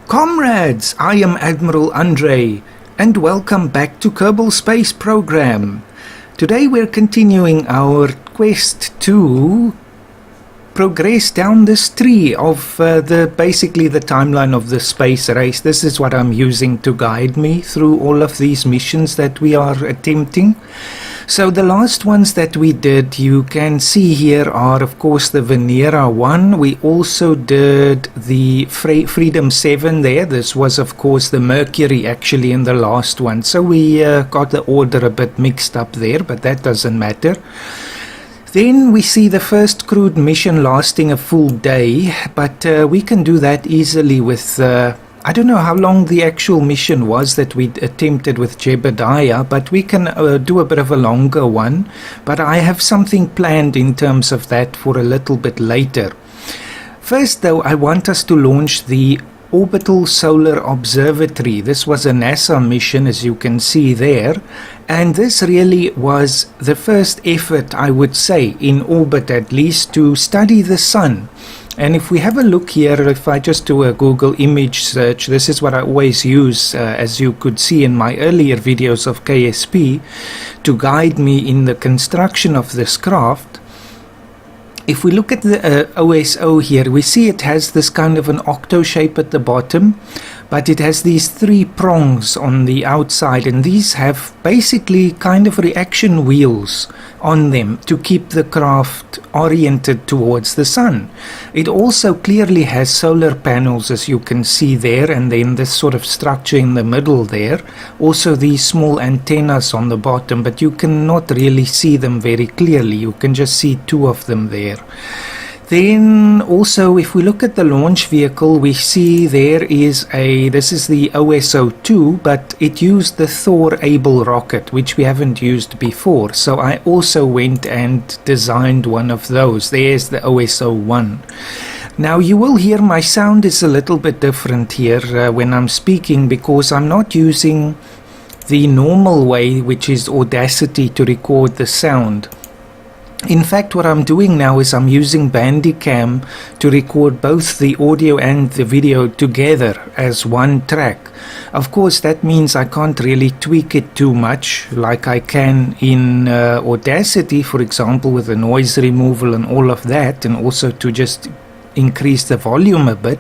Comrades, I am Admiral Andre, and welcome back to Kerbal Space Program. Today we're continuing our quest to progress down this tree of basically the timeline of the space race. This is what I'm using to guide me through all of these missions that we are attempting. So the last ones that we did, you can see here, are of course the Venera one. We also did the Freedom 7 there. This was of course the Mercury actually in the last one. So we got the order a bit mixed up there, but that doesn't matter. Then we see the first crewed mission lasting a full day, but we can do that easily with, I don't know how long the actual mission was that we attempted with Jebediah, but we can do a bit of a longer one. But I have something planned in terms of that for a little bit later. First though, I want us to launch the Orbiting Solar Observatory. This was a NASA mission, as you can see there, and this really was the first effort, I would say, in orbit at least, to study the sun. And if we have a look here, if I just do a Google image search, this is what I always use, as you could see in my earlier videos of KSP, to guide me in the construction of this craft. If we look at the OSO here, we see it has this kind of an octo shape at the bottom, but it has these three prongs on the outside, and these have basically kind of reaction wheels on them to keep the craft oriented towards the sun. It also clearly has solar panels, as you can see there, and then this sort of structure in the middle there. Also these small antennas on the bottom, but you cannot really see them very clearly. You can just see two of them there. Then also, if we look at the launch vehicle, we see there is this is the OSO-2, but it used the Thor-Able rocket, which we haven't used before. So I also went and designed one of those. There's the OSO-1. Now you will hear my sound is a little bit different here when I'm speaking, because I'm not using the normal way, which is Audacity, to record the sound. In fact, what I'm doing now is I'm using Bandicam to record both the audio and the video together as one track. Of course, that means I can't really tweak it too much like I can in Audacity, for example, with the noise removal and all of that, and also to just increase the volume a bit.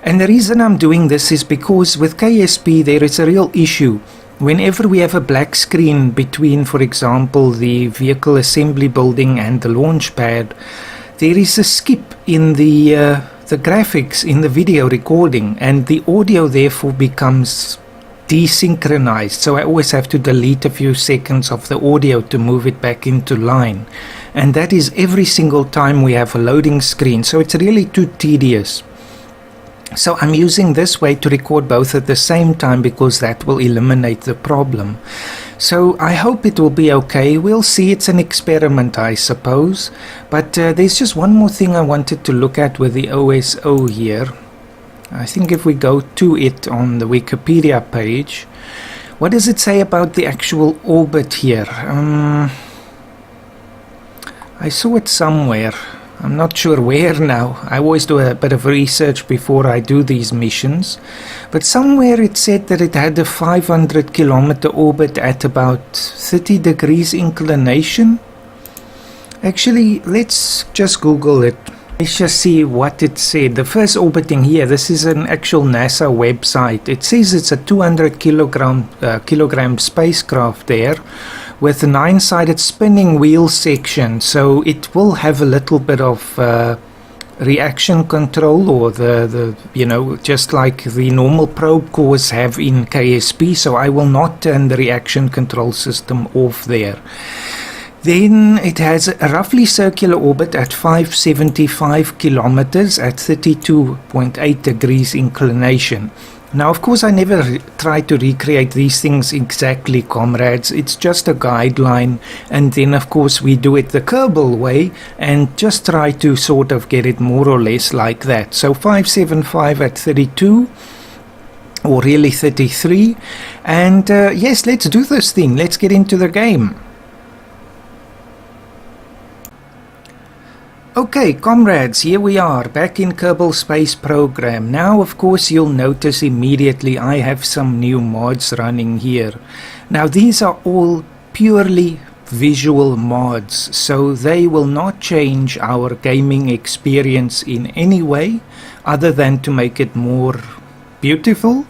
And the reason I'm doing this is because with KSP there is a real issue. Whenever we have a black screen between, for example, the vehicle assembly building and the launch pad, there is a skip in the graphics in the video recording, and the audio therefore becomes desynchronized. So I always have to delete a few seconds of the audio to move it back into line. And that is every single time we have a loading screen. So it's really too tedious. So I'm using this way to record both at the same time, because that will eliminate the problem. So I hope it will be okay. We'll see. It's an experiment, I suppose. But there's just one more thing I wanted to look at with the OSO here. I think if we go to it on the Wikipedia page, what does it say about the actual orbit here? I saw it somewhere. I'm not sure where now. I always do a bit of research before I do these missions. But somewhere it said that it had a 500 kilometer orbit at about 30 degrees inclination. Actually, let's just Google it. Let's just see what it said. The first orbiting here, this is an actual NASA website. It says it's a 200 kilogram spacecraft there, with a 9-sided spinning wheel section, so it will have a little bit of reaction control, or the you know, just like the normal probe cores have in KSP. So I will not turn the reaction control system off there. Then it has a roughly circular orbit at 575 kilometers at 32.8 degrees inclination. Now, of course, I never try to recreate these things exactly, comrades. It's just a guideline, and then, of course, we do it the Kerbal way and just try to sort of get it more or less like that. So 575 at 32, or really 33, and yes, let's do this thing. Let's get into the game. Okay, comrades, here we are, back in Kerbal Space Program. Now, of course, you'll notice immediately I have some new mods running here. Now, these are all purely visual mods, so they will not change our gaming experience in any way, other than to make it more beautiful.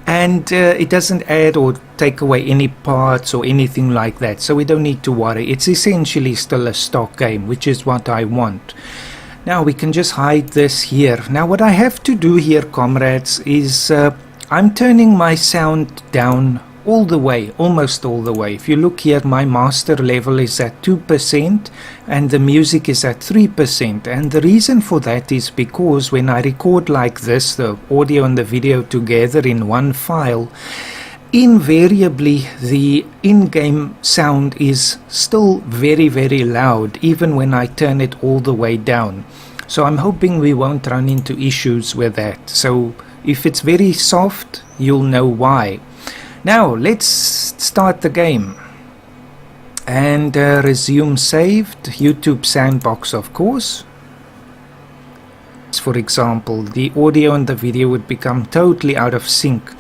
And it doesn't add or take away any parts or anything like that, so we don't need to worry. It's essentially still a stock game, which is what I want. Now we can just hide this here. Now what I have to do here, comrades, is I'm turning my sound down all the way, almost all the way. If you look here, my master level is at 2% and the music is at 3%. And the reason for that is because when I record like this, the audio and the video together in one file, invariably the in-game sound is still very, very loud, even when I turn it all the way down. So I'm hoping we won't run into issues with that. So if it's very soft, you'll know why. Now let's start the game and resume saved. YouTube Sandbox, of course. For example, the audio and the video would become totally out of sync.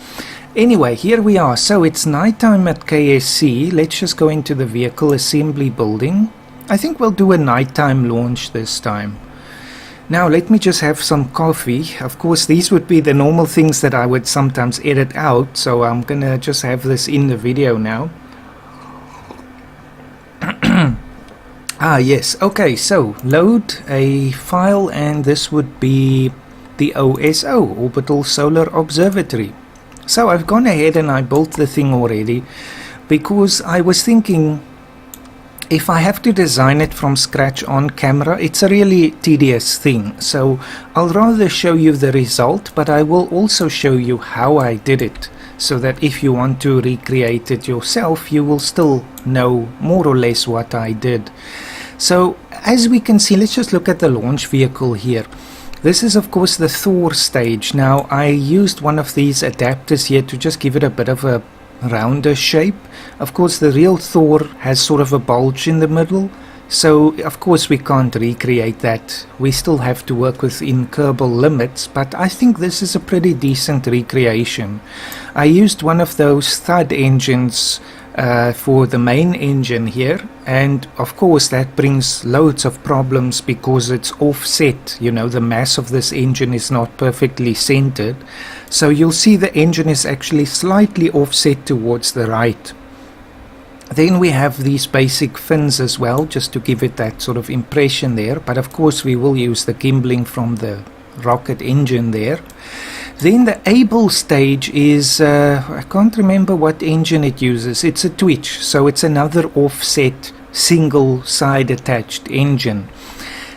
Anyway, here we are. So it's nighttime at KSC. Let's just go into the vehicle assembly building. I think we'll do a nighttime launch this time. Now let me just have some coffee. Of course, these would be the normal things that I would sometimes edit out, so I'm gonna just have this in the video now. Ah yes, okay, so load a file, and this would be the OSO, Orbital Solar Observatory. So I've gone ahead and I built the thing already, because I was thinking, if I have to design it from scratch on camera, it's a really tedious thing. So I'll rather show you the result, but I will also show you how I did it, so that if you want to recreate it yourself, you will still know more or less what I did. So as we can see, let's just look at the launch vehicle here. This is of course the Thor stage. Now I used one of these adapters here to just give it a bit of a rounder shape. Of course the real Thor has sort of a bulge in the middle, so of course we can't recreate that. We still have to work within Kerbal limits, but I think this is a pretty decent recreation. I used one of those thud engines for the main engine here, and of course that brings loads of problems because it's offset. You know, the mass of this engine is not perfectly centered, so you'll see the engine is actually slightly offset towards the right. Then we have these basic fins as well, just to give it that sort of impression there, but of course we will use the gimbling from the rocket engine there. Then the Able stage is, I can't remember what engine it uses. It's a Twitch, so it's another offset single side attached engine.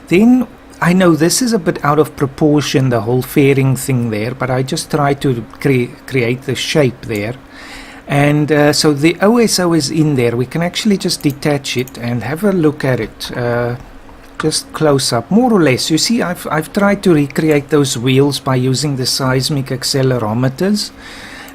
Then I know this is a bit out of proportion, the whole fairing thing there, but I just try to create the shape there. And so the OSO is in there. We can actually just detach it and have a look at it. Just close up, more or less. You see, I've tried to recreate those wheels by using the seismic accelerometers,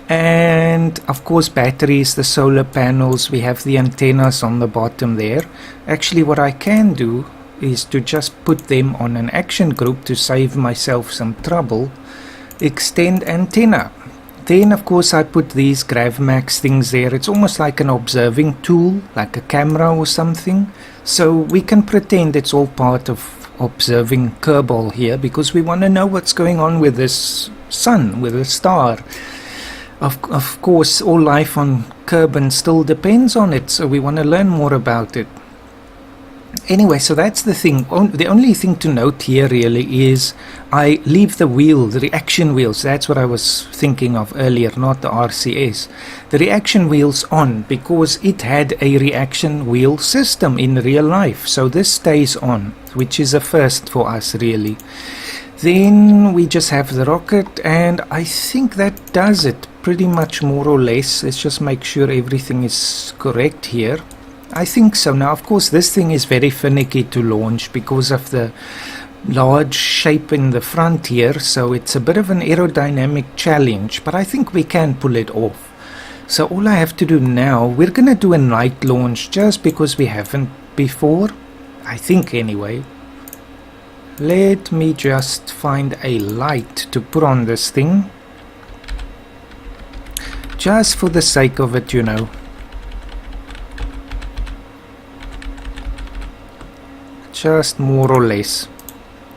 and of course batteries, the solar panels, we have the antennas on the bottom there. Actually what I can do is to just put them on an action group to save myself some trouble. Extend antenna. Then of course I put these GravMax things there. It's almost like an observing tool, like a camera or something. So we can pretend it's all part of observing Kerbal here, because we want to know what's going on with this sun, with the star. Of course all life on Kerbal still depends on it, so we want to learn more about it. Anyway, so that's the thing. The only thing to note here really is I leave the wheel, the reaction wheels, that's what I was thinking of earlier, not the RCS. The reaction wheels on because it had a reaction wheel system in real life. So this stays on, which is a first for us really. Then we just have the rocket, and I think that does it pretty much more or less. Let's just make sure everything is correct here. I think so. Now of course this thing is very finicky to launch because of the large shape in the front here, so it's a bit of an aerodynamic challenge, but I think we can pull it off. So all I have to do now, we're gonna do a night launch just because we haven't before, I think anyway. Let me just find a light to put on this thing. Just for the sake of it, you know. Just more or less.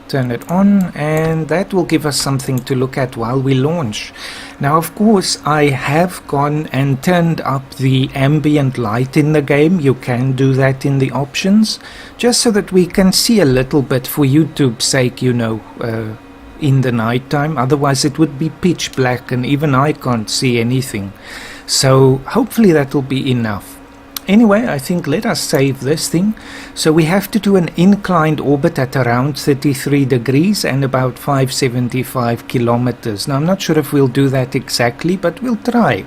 Turn it on, and that will give us something to look at while we launch. Now, of course, I have gone and turned up the ambient light in the game. You can do that in the options, just so that we can see a little bit for YouTube's sake, you know, in the night time. Otherwise it would be pitch black and even I can't see anything. So hopefully that will be enough. Anyway, I think let us save this thing. So we have to do an inclined orbit at around 33 degrees and about 575 kilometers. Now I'm not sure if we'll do that exactly, but we'll try.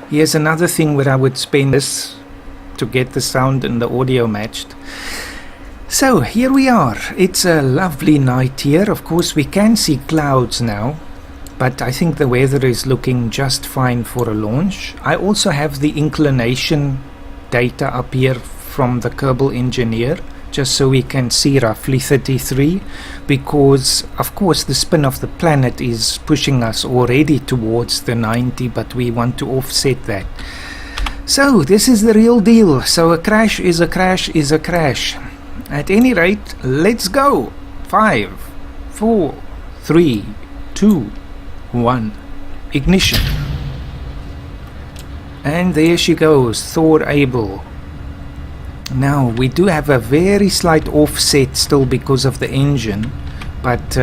Here's another thing where I would spend this to get the sound and the audio matched. So here we are. It's a lovely night here. Of course we can see clouds now, but I think the weather is looking just fine for a launch. I also have the inclination data up here from the Kerbal engineer, just so we can see roughly 33, because of course the spin of the planet is pushing us already towards the 90, but we want to offset that. So this is the real deal. So a crash is a crash is a crash. At any rate, let's go. 5, 4, 3, 2, 1. Ignition. And there she goes, Thor-Able. Now we do have a very slight offset still because of the engine, but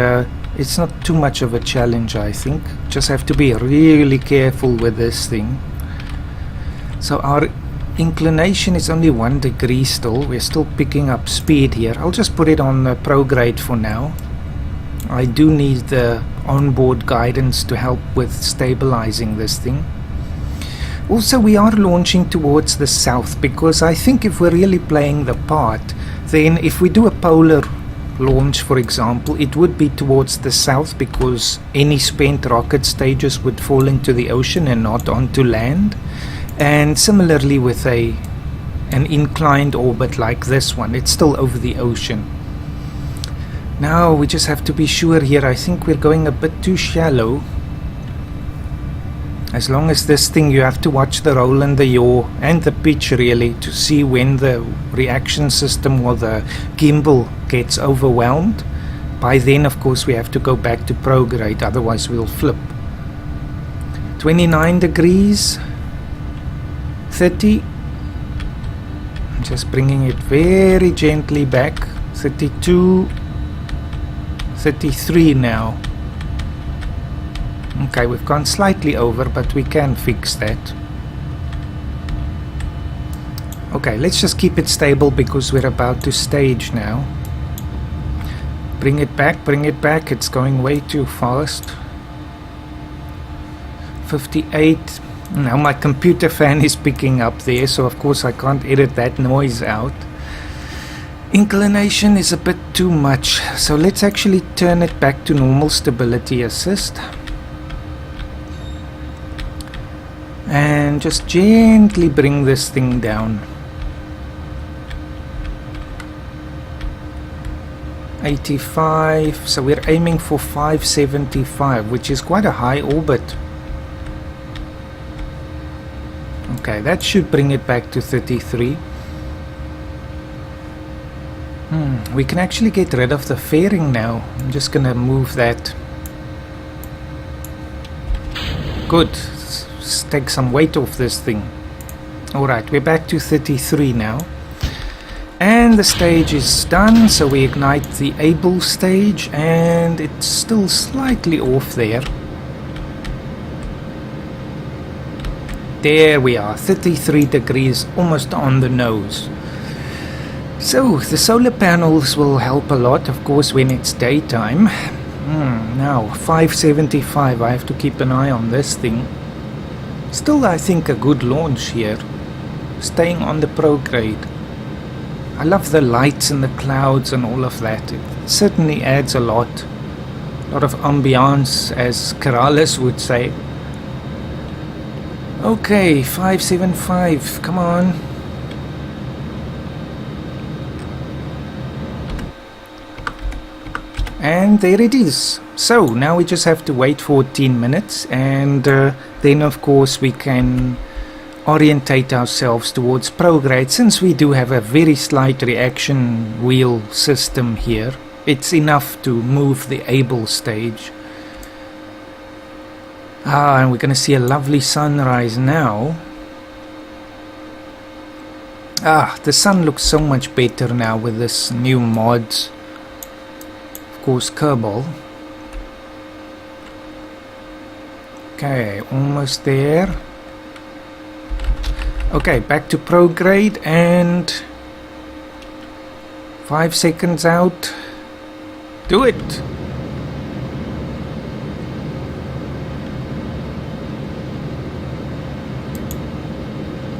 it's not too much of a challenge, I think. Just have to be really careful with this thing. So our inclination is only 1 degree still. We're still picking up speed here. I'll just put it on pro grade for now. I do need the onboard guidance to help with stabilizing this thing. Also, we are launching towards the south, because I think if we're really playing the part, then if we do a polar launch, for example, it would be towards the south, because any spent rocket stages would fall into the ocean and not onto land. And similarly with an inclined orbit like this one, it's still over the ocean. Now we just have to be sure here. I think we're going a bit too shallow. As long as this thing, you have to watch the roll and the yaw and the pitch really to see when the reaction system or the gimbal gets overwhelmed. By then of course we have to go back to pro grade, otherwise we'll flip. 29 degrees. 30. Just bringing it very gently back. 32. 33 now. Okay, we've gone slightly over, but we can fix that. Okay, let's just keep it stable because we're about to stage now. Bring it back, it's going way too fast. 58. Now my computer fan is picking up there, so of course I can't edit that noise out. Inclination is a bit too much, so let's actually turn it back to normal stability assist. And just gently bring this thing down. 85, so we're aiming for 575, which is quite a high orbit. Okay, that should bring it back to 33. We can actually get rid of the fairing now. I'm just gonna move that. Good. Let's take some weight off this thing. Alright, we're back to 33 now. And the stage is done, so we ignite the Able stage, and it's still slightly off there. There we are, 33 degrees, almost on the nose. So the solar panels will help a lot, of course, when it's daytime. Now 575, I have to keep an eye on this thing. Still, I think a good launch here, staying on the pro grade. I love the lights and the clouds and all of that. It certainly adds a lot of ambiance, as Keralis would say. Okay, 575, come on. And there it is. So now we just have to wait 14 minutes, and then of course we can orientate ourselves towards prograde. Since we do have a very slight reaction wheel system here, it's enough to move the Able stage. And we're going to see a lovely sunrise now. The sun looks so much better now with this new mods. Of course, Kerbal. Okay, almost there. Okay, back to prograde, and 5 seconds out. Do it!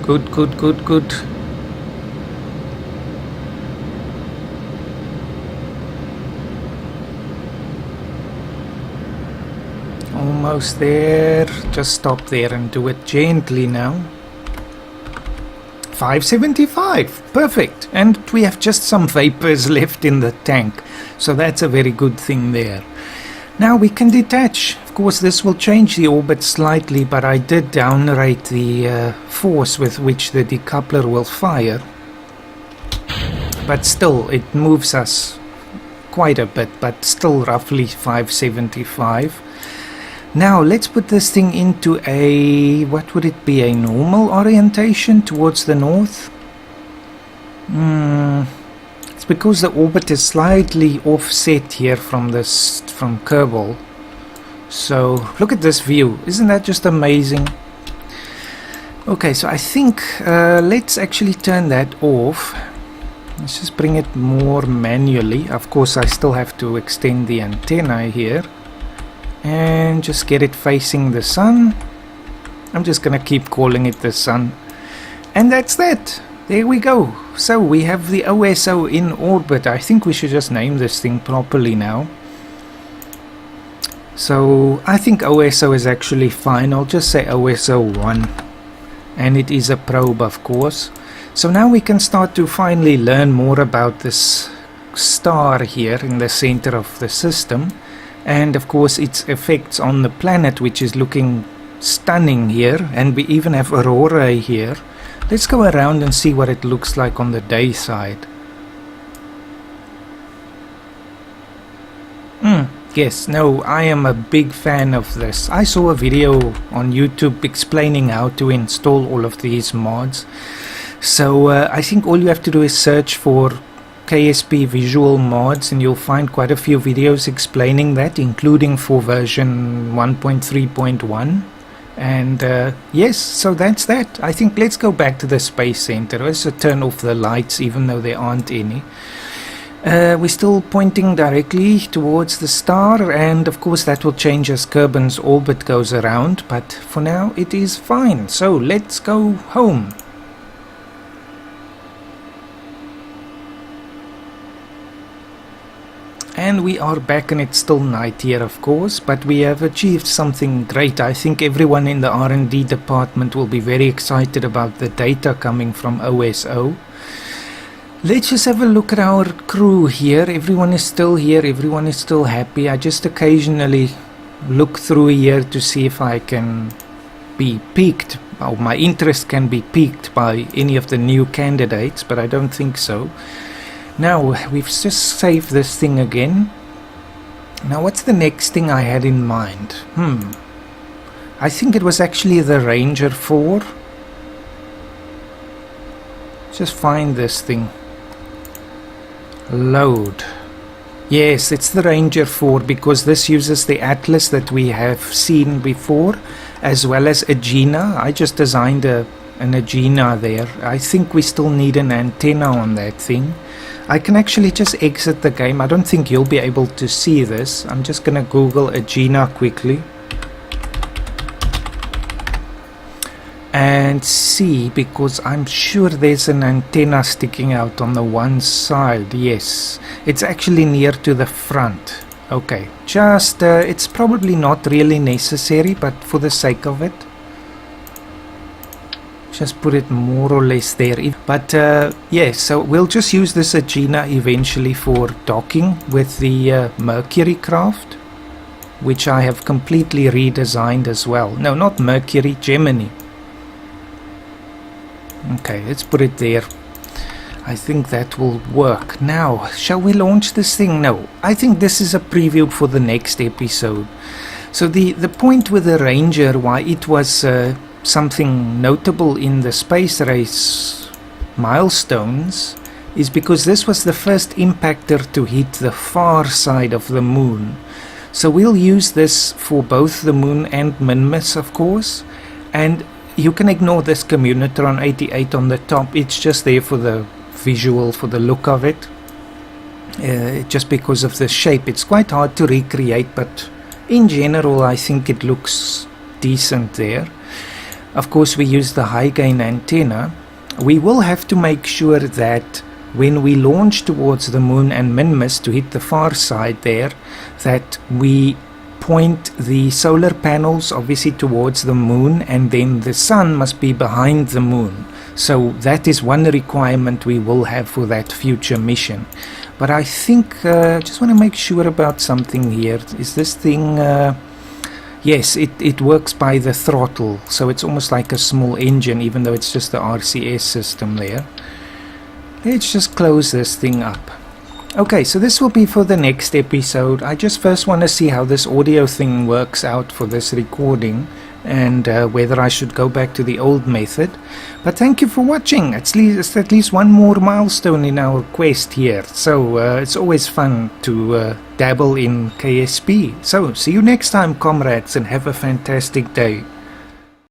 Good, good, good, good. Almost there. Just stop there and do it gently now. 575. Perfect. And we have just some vapors left in the tank. So that's a very good thing there. Now we can detach. Of course, this will change the orbit slightly, but I did downrate the force with which the decoupler will fire. But still, it moves us quite a bit, but still roughly 575. Now let's put this thing into a, what would it be, a normal orientation towards the north? It's because the orbit is slightly offset here from Kerbal. So look at this view, isn't that just amazing? Okay, so I think let's actually turn that off. Let's just bring it more manually. Of course I still have to extend the antenna here. And just get it facing the sun. I'm just gonna keep calling it the sun. And that's that. There we go. So we have the OSO in orbit. I think we should just name this thing properly now. So I think OSO is actually fine. I'll just say OSO 1. And it is a probe, of course. So now we can start to finally learn more about this star here in the center of the system. And of course its effects on the planet, which is looking stunning here, and we even have aurora here. Let's go around and see what it looks like on the day side. Yes, no, I am a big fan of this. I saw a video on YouTube explaining how to install all of these mods. So I think all you have to do is search for KSP visual mods and you'll find quite a few videos explaining that, including for version 1.3.1. and yes, so that's that. I think let's go back to the space center. Let's turn off the lights even though there aren't any. We're still pointing directly towards the star, and of course that will change as Kerbin's orbit goes around, but for now it is fine. So let's go home. And we are back, and it's still night here, of course, but we have achieved something great. I think everyone in the R&D department will be very excited about the data coming from OSO. Let's just have a look at our crew here. Everyone is still here, everyone is still happy. I just occasionally look through here to see if I can be piqued, or my interest can be piqued by any of the new candidates, but I don't think so. Now, we've just saved this thing again. Now, what's the next thing I had in mind? I think it was actually the Ranger 4. Just find this thing. Load. Yes, it's the Ranger 4 because this uses the Atlas that we have seen before, as well as Agena. I just designed an Agena there. I think we still need an antenna on that thing. I can actually just exit the game. I don't think you'll be able to see this. I'm just gonna Google Agena quickly and see, because I'm sure there's an antenna sticking out on the one side. Yes, it's actually near to the front. Okay, just it's probably not really necessary, but for the sake of it, just put it more or less there. But yeah, so we'll just use this Agena eventually for docking with the Mercury craft, which I have completely redesigned as well. No, not Mercury, Gemini. Okay, let's put it there. I think that will work. Now, shall we launch this thing? No, I think this is a preview for the next episode. So the point with the Ranger, why it was something notable in the space race milestones, is because this was the first impactor to hit the far side of the moon. So we'll use this for both the moon and Minmus, of course, and you can ignore this Communitron 88 on the top. It's just there for the visual, for the look of it, just because of the shape. It's quite hard to recreate, but in general I think it looks decent there. Of course, we use the high gain antenna. We will have to make sure that when we launch towards the moon and Minmus to hit the far side there, that we point the solar panels obviously towards the moon, and then the sun must be behind the moon. So that is one requirement we will have for that future mission. But I think, just want to make sure about something here. Is this thing, yes, it works by the throttle, so it's almost like a small engine, even though it's just the RCS system there. Let's just close this thing up. Okay, so this will be for the next episode. I just first want to see how this audio thing works out for this recording, and whether I should go back to the old method. But thank you for watching. It's at least one more milestone in our quest here, so it's always fun to dabble in KSP. So see you next time, comrades, and have a fantastic day.